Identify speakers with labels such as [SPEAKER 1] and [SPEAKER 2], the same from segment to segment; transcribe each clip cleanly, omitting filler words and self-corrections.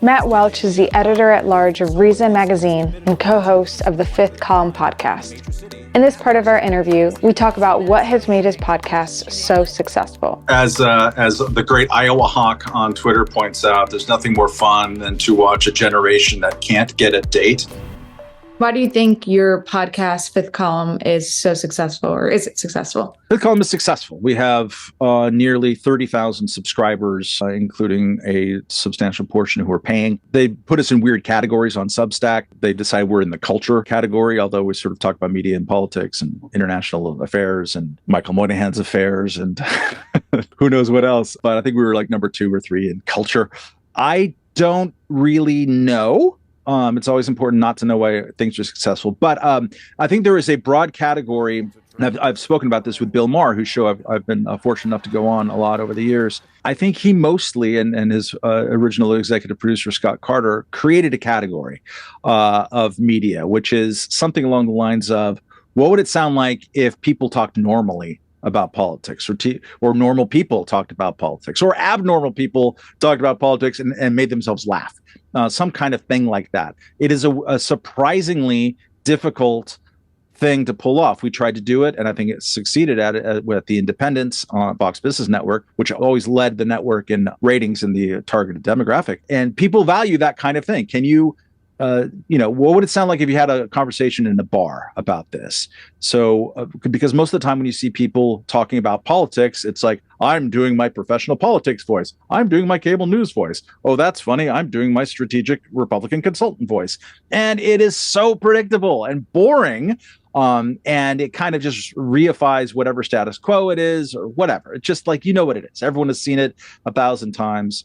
[SPEAKER 1] Matt Welch is the editor-at-large of Reason Magazine and co-host of the Fifth Column podcast. In this part of our interview, we talk about what has made his podcast so successful.
[SPEAKER 2] As the great Iowa Hawk on Twitter points out, there's nothing more fun than to watch a generation that can't get a date.
[SPEAKER 1] Why do you think your podcast, Fifth Column, is so successful, or is it successful?
[SPEAKER 3] Fifth Column is successful. We have nearly 30,000 subscribers, including a substantial portion who are paying. They put us in weird categories on Substack. They decide we're in the culture category, although we sort of talk about media and politics and international affairs and Michael Moynihan's affairs and who knows what else. But I think we were like number 2 or 3 in culture. I don't really know. It's always important not to know why things are successful. But I think there is a broad category, and I've spoken about this with Bill Maher, whose show I've been fortunate enough to go on a lot over the years. I think he mostly, and his original executive producer, Scott Carter, created a category of media, which is something along the lines of, what would it sound like if people talked normally about politics, or normal people talked about politics, or abnormal people talked about politics and made themselves laugh, some kind of thing like that. It is a surprisingly difficult thing to pull off. We tried to do it, and I think it succeeded at it with The Independents on Fox Business Network, which always led the network in ratings in the targeted demographic. And people value that kind of thing. Can you what would it sound like if you had a conversation in a bar about this? So, because most of the time when you see people talking about politics, it's like, I'm doing my professional politics voice. I'm doing my cable news voice. Oh, that's funny. I'm doing my strategic Republican consultant voice. And it is so predictable and boring. And it kind of just reifies whatever status quo it is or whatever. It's just like, what it is. Everyone has seen it 1,000 times.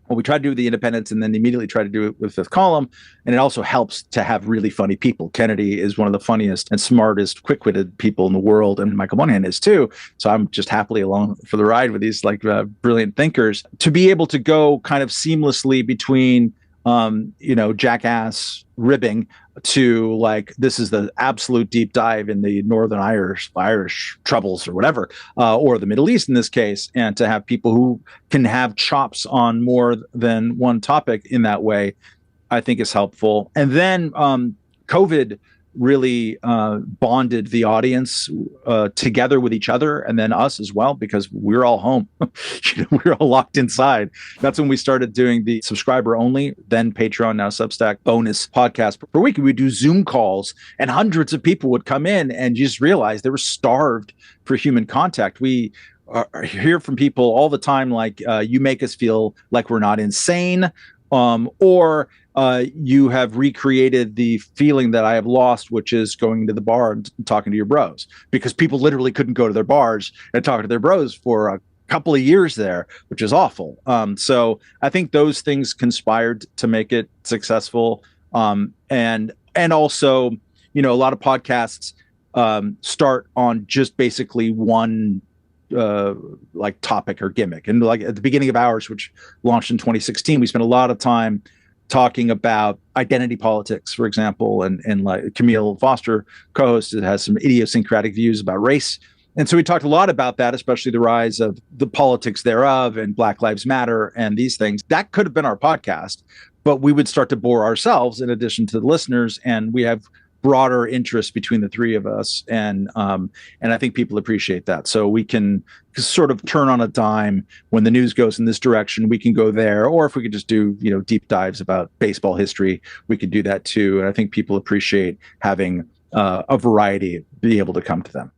[SPEAKER 3] Well, we tried to do The Independents and then immediately tried to do it with Fifth Column. And it also helps to have really funny people. Kennedy is one of the funniest and smartest, quick-witted people in the world. And Michael Moynihan is too. So I'm just happily along for the ride with these brilliant thinkers. To be able to go kind of seamlessly between, jackass ribbing to this is the absolute deep dive in the Northern Irish troubles or whatever, or the Middle East in this case, and to have people who can have chops on more than one topic in that way, I think is helpful. And then COVID really bonded the audience together with each other, and then us as well, because we're all home. We're all locked inside. That's when we started doing the subscriber only, then Patreon, now Substack bonus podcast per week. We do Zoom calls, and hundreds of people would come in, and you just realize they were starved for human contact. We hear from people all the time, you make us feel like we're not insane, or you have recreated the feeling that I have lost, which is going to the bar and talking to your bros, because people literally couldn't go to their bars and talk to their bros for a couple of years there, which is awful. So I think those things conspired to make it successful. And also, a lot of podcasts start on just basically one topic or gimmick. And at the beginning of ours, which launched in 2016, we spent a lot of time talking about identity politics, for example, and like Camille Foster, co-host, that has some idiosyncratic views about race. And so we talked a lot about that, especially the rise of the politics thereof and Black Lives Matter and these things. That could have been our podcast, but we would start to bore ourselves in addition to the listeners. And we have broader interests between the three of us. And I think people appreciate that. So we can sort of turn on a dime when the news goes in this direction, we can go there. Or if we could just do, deep dives about baseball history, we could do that too. And I think people appreciate having a variety be able to come to them.